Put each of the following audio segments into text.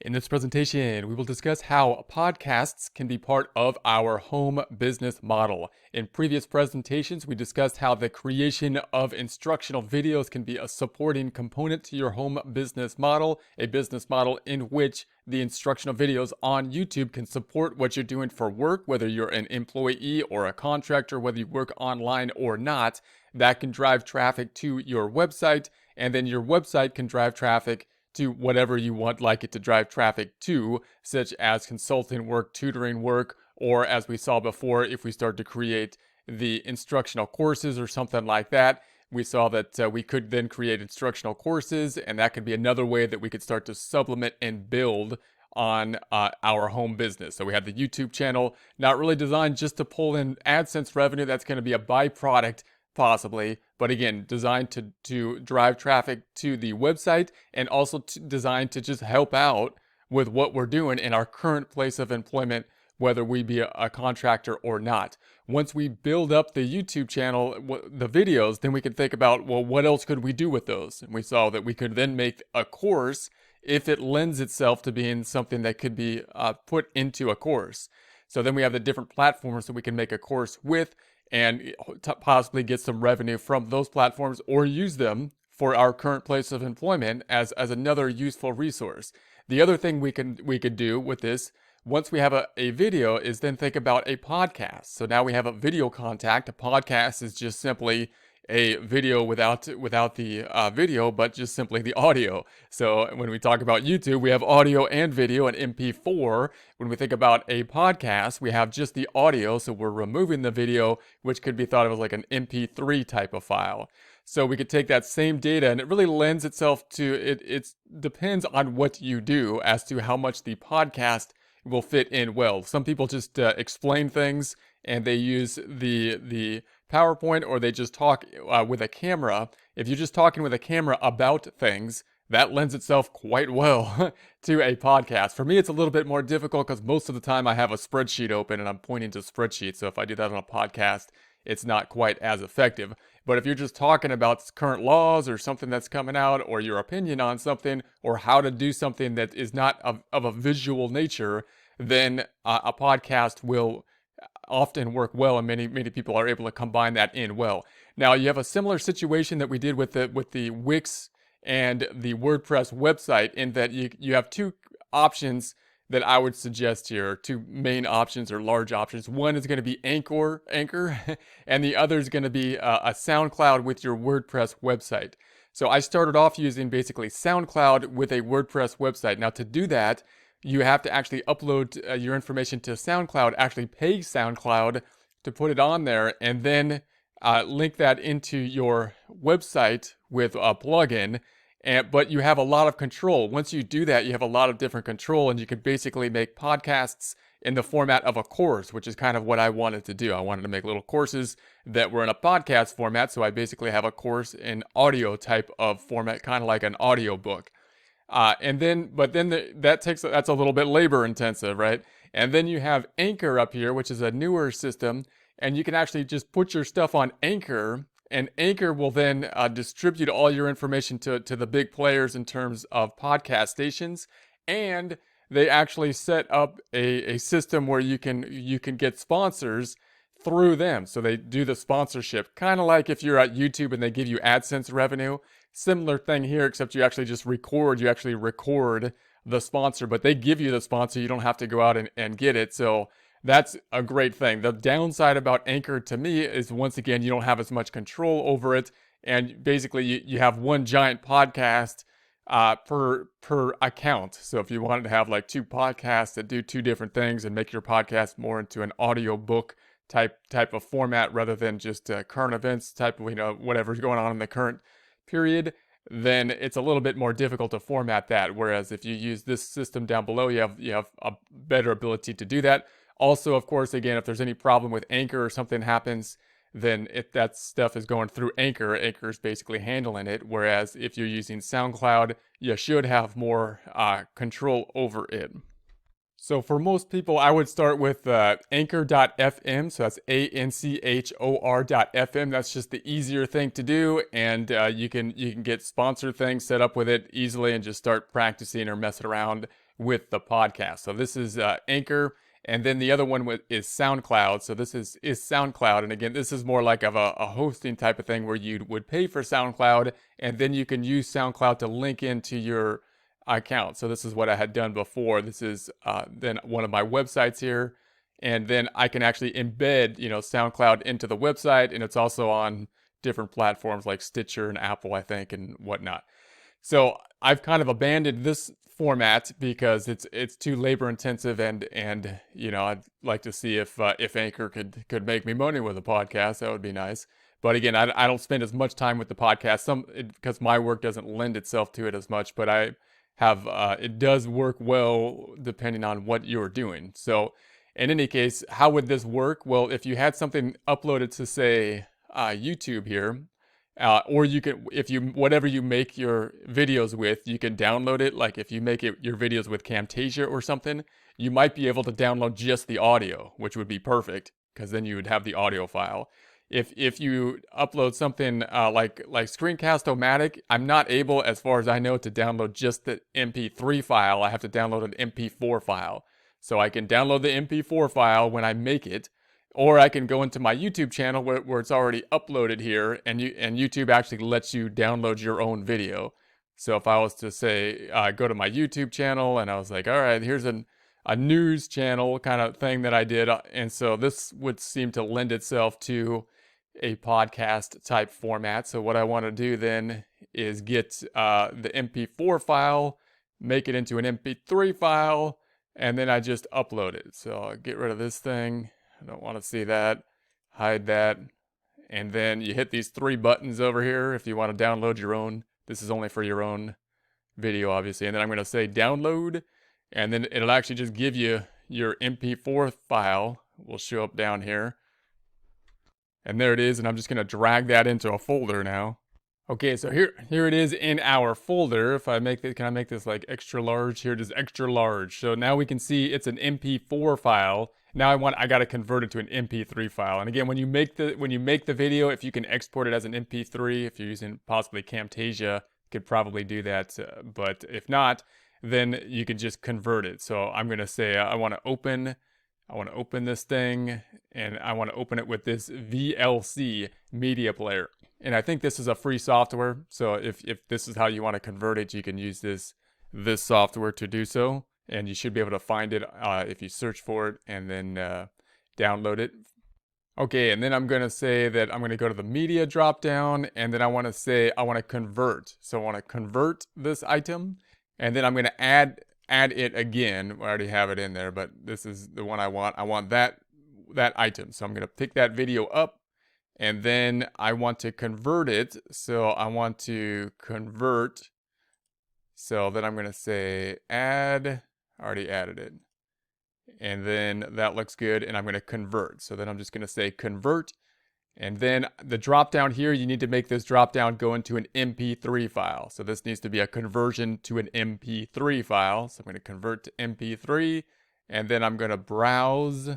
In this presentation, we will discuss how podcasts can be part of our home business model. In previous presentations, we discussed how the creation of instructional videos can be a supporting component to your home business model, a business model in which the instructional videos on YouTube can support what you're doing for work, whether you're an employee or a contractor, whether you work online or not. That can drive traffic to your website, and then your website can drive traffic to whatever you want like it to drive traffic to, such as consulting work, tutoring work, or as we saw before, if we start to create the instructional courses or something like that, we saw that we could then create instructional courses, and that could be another way that we could start to supplement and build on our home business. So we have the YouTube channel, not really designed just to pull in AdSense revenue. That's going to be a byproduct possibly, but again, designed to drive traffic to the website, and also designed to just help out with what we're doing in our current place of employment, whether we be a contractor or not. Once we build up the YouTube channel, the videos, then we can think about, well, what else could we do with those? And we saw that we could then make a course if it lends itself to being something that could be put into a course. So then we have the different platforms that we can make a course with, and possibly get some revenue from those platforms, or use them for our current place of employment as another useful resource. The other thing we could do with this, once we have a video, is then think about a podcast. So now we have a video contact. A podcast is just simply a video without the video, but just simply the audio. So when we talk about YouTube, we have audio and video and MP4. When we think about a podcast, we have just the audio, so we're removing the video, which could be thought of as like an MP3 type of file. So we could take that same data, and it really lends itself to it. It depends on what you do as to how much the podcast will fit in well. Some people just explain things, and they use the PowerPoint, or they just talk with a camera. If you're just talking with a camera about things, that lends itself quite well to a podcast. For me, it's a little bit more difficult because most of the time I have a spreadsheet open and I'm pointing to spreadsheets. So if I do that on a podcast, it's not quite as effective. But if you're just talking about current laws or something that's coming out, or your opinion on something, or how to do something that is not of a visual nature, then a podcast will often work well, and many people are able to combine that in well. Now you have a similar situation that we did with the Wix and the WordPress website, in that you have two options that I would suggest here, two main options or large options. One is going to be Anchor, and the other is going to be a SoundCloud with your WordPress website. So I started off using basically SoundCloud with a WordPress website. Now to do that, you have to actually upload your information to SoundCloud, actually pay SoundCloud to put it on there, and then link that into your website with a plugin. But you have a lot of control. Once you do that, you have a lot of different control, and you can basically make podcasts in the format of a course, which is kind of what I wanted to do. I wanted to make little courses that were in a podcast format, so I basically have a course in audio type of format, kind of like an audio book. That's a little bit labor intensive, right? And then you have Anchor up here, which is a newer system, and you can actually just put your stuff on Anchor, and Anchor will then distribute all your information to the big players in terms of podcast stations, and they actually set up a system where you can get sponsors through them. So they do the sponsorship, kind of like if you're at YouTube and they give you AdSense revenue. Similar thing here, except you actually record the sponsor, but they give you the sponsor. You don't have to go out and get it. So that's a great thing. The downside about Anchor to me is, once again, you don't have as much control over it. And basically you have one giant podcast per account. So if you wanted to have like two podcasts that do two different things and make your podcast more into an audio book type of format, rather than just current events type of, whatever's going on in the current period, then it's a little bit more difficult to format that. Whereas if you use this system down below, you have a better ability to do that. Also, of course, again, if there's any problem with Anchor or something happens, then if that stuff is going through Anchor, Anchor is basically handling it. Whereas if you're using SoundCloud, you should have more control over it. So for most people, I would start with anchor.fm. So that's ANCHOR.fm. That's just the easier thing to do. And you can get sponsored things set up with it easily and just start practicing or messing around with the podcast. So this is Anchor, and then the other one is SoundCloud. So this is SoundCloud, and again, this is more like of a hosting type of thing where you would pay for SoundCloud, and then you can use SoundCloud to link into your account. So this is what I had done before. This is then one of my websites here, and then I can actually embed, SoundCloud into the website, and it's also on different platforms like Stitcher and Apple, I think, and whatnot. So I've kind of abandoned this format because it's too labor intensive, and I'd like to see if Anchor could make me money with a podcast. That would be nice. But again, I don't spend as much time with the podcast because my work doesn't lend itself to it as much. But I have it does work well depending on what you're doing. So in any case, how would this work? Well, if you had something uploaded to say YouTube here. Or you can, whatever you make your videos with, you can download it. Like if you make your videos with Camtasia or something, you might be able to download just the audio, which would be perfect because then you would have the audio file. If you upload something like Screencast-O-Matic, I'm not able, as far as I know, to download just the MP3 file. I have to download an MP4 file. So I can download the MP4 file when I make it. Or I can go into my YouTube channel where it's already uploaded here, and YouTube actually lets you download your own video. So if I was to say, go to my YouTube channel, and I was like, all right, here's a news channel kind of thing that I did. And so this would seem to lend itself to a podcast type format. So what I want to do then is get the MP4 file, make it into an MP3 file, and then I just upload it. So I'll get rid of this thing. I don't want to see that. Hide that. And then you hit these 3 buttons over here if you want to download your own. This is only for your own video, obviously. And then I'm going to say download. And then it'll actually just give you your MP4 file. Will show up down here. And there it is. And I'm just going to drag that into a folder now. Okay, so here it is in our folder. If I make this, can I make this like extra large? Here it is, extra large. So now we can see it's an MP4 file. Now I got to convert it to an MP3 file. And again, when you make the video, if you can export it as an MP3, if you're using possibly Camtasia, you could probably do that. But if not, then you can just convert it. So I'm going to say I want to open this thing, and I want to open it with this VLC media player. And I think this is a free software. So if this is how you want to convert it, you can use this software to do so. And you should be able to find it if you search for it and then download it. Okay, and then I'm going to say that I'm going to go to the media drop down, and then I want to say I want to convert. So I want to convert this item, and then I'm going to add it again. I already have it in there, but this is the one I want. I want that item. So I'm going to pick that video up, and then I want to convert it. So I want to convert. So then I'm going to say add. I already added it. And then that looks good, and I'm going to convert. So then I'm just going to say convert. And then the drop down here, you need to make this drop down go into an MP3 file. So this needs to be a conversion to an MP3 file. So I'm going to convert to MP3, and then I'm going to browse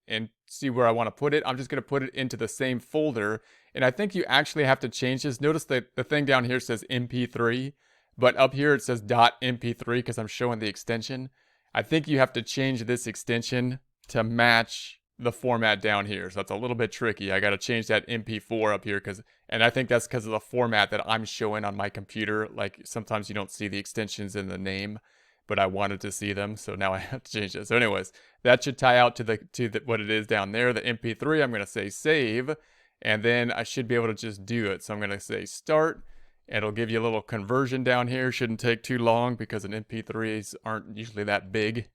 and see where I want to put it. I'm just going to put it into the same folder. And I think you actually have to change this. Notice that the thing down here says MP3, but up here it says .mp3 because I'm showing the extension. I think you have to change this extension to match the format down here. So that's a little bit tricky. I got to change that MP4 up here and I think that's because of the format that I'm showing on my computer. Like sometimes you don't see the extensions in the name, but I wanted to see them. So now I have to change it. So anyways, that should tie out to what it is down there, the MP3. I'm going to say save, and then I should be able to just do it. So I'm going to say start. It'll give you a little conversion down here. Shouldn't take too long because an MP3s aren't usually that big.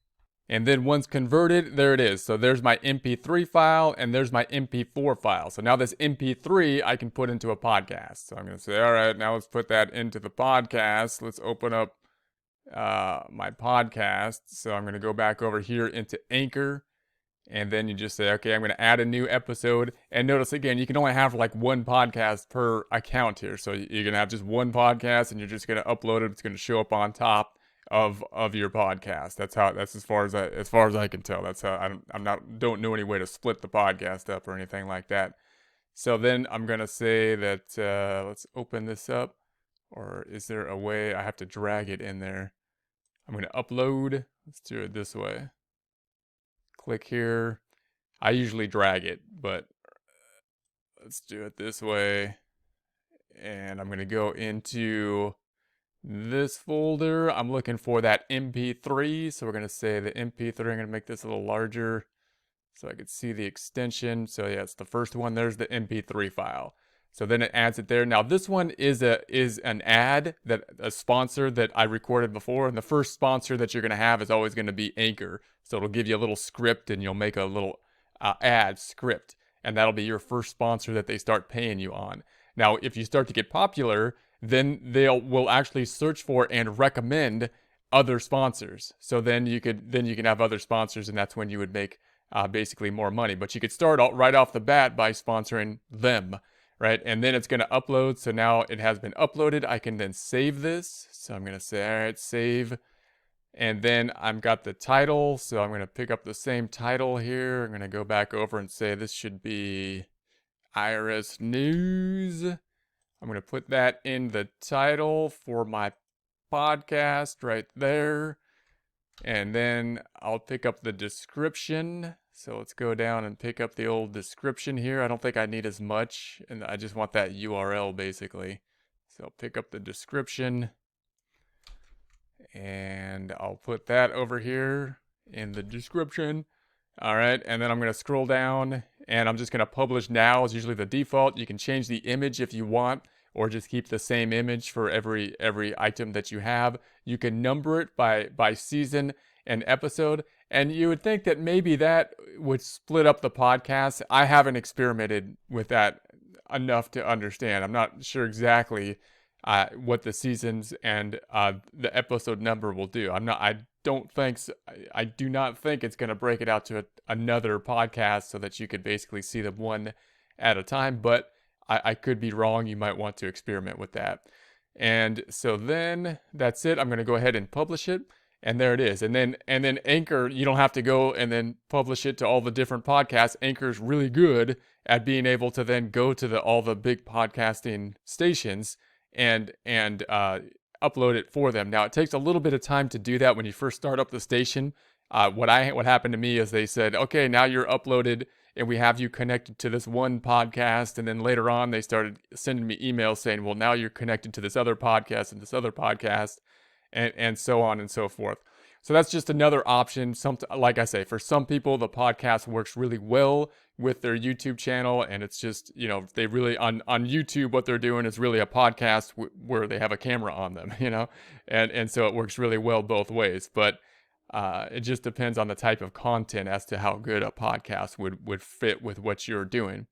And then once converted, there it is. So there's my MP3 file, and there's my MP4 file. So now this MP3 I can put into a podcast. So I'm going to say, all right, now let's put that into the podcast. Let's open up my podcast. So I'm going to go back over here into Anchor. And then you just say, okay, I'm going to add a new episode. And notice again, you can only have like one podcast per account here. So you're going to have just one podcast, and you're just going to upload it. It's going to show up on top of your podcast. That's as far as I can tell. That's how don't know any way to split the podcast up or anything like that. So then I'm going to say that, let's open this up. Or is there a way I have to drag it in there? I'm going to upload. Let's do it this way. Click here. I usually drag it, but let's do it this way. And I'm going to go into this folder. I'm looking for that MP3. So we're going to say the MP3. I'm going to make this a little larger so I could see the extension. So yeah, it's the first one. There's the MP3 file. So then it adds it there. Now this one is an ad, that a sponsor that I recorded before, and the first sponsor that you're going to have is always going to be Anchor. So it'll give you a little script, and you'll make a little ad script, and that'll be your first sponsor that they start paying you on. Now, if you start to get popular, then will actually search for and recommend other sponsors. So then you can have other sponsors, and that's when you would make basically more money. But you could start right off the bat by sponsoring them, right? And then it's going to upload. So now it has been uploaded. I can then save this. So I'm going to say, all right, save. And then I've got the title. So I'm going to pick up the same title here. I'm going to go back over and say this should be IRS News. I'm going to put that in the title for my podcast right there. And then I'll pick up the description. So let's go down and pick up the old description here. I don't think I need as much, and I just want that URL basically. So I'll pick up the description, and I'll put that over here in the description. All right, and then I'm going to scroll down, and I'm just going to publish now is usually the default. You can change the image if you want, or just keep the same image for every item that you have. You can number it by season and episode, and you would think that maybe that would split up the podcast. I haven't experimented with that enough to understand. I'm not sure exactly what the seasons and the episode number will do. I do not think it's going to break it out to another podcast so that you could basically see them one at a time, but I could be wrong. You might want to experiment with that. And so then that's it. I'm going to go ahead and publish it. And there it is. And then Anchor, you don't have to go and then publish it to all the different podcasts. Anchor's really good at being able to then go to all the big podcasting stations and upload it for them. Now, it takes a little bit of time to do that when you first start up the station. What happened to me is they said, okay, now you're uploaded and we have you connected to this one podcast. And then later on, they started sending me emails saying, well, now you're connected to this other podcast and this other podcast, and so on and so forth. So that's just another option. Like I say, for some people, the podcast works really well with their YouTube channel, and it's just, they really, on YouTube, what they're doing is really a podcast where they have a camera on them, and so it works really well both ways. But it just depends on the type of content as to how good a podcast would fit with what you're doing.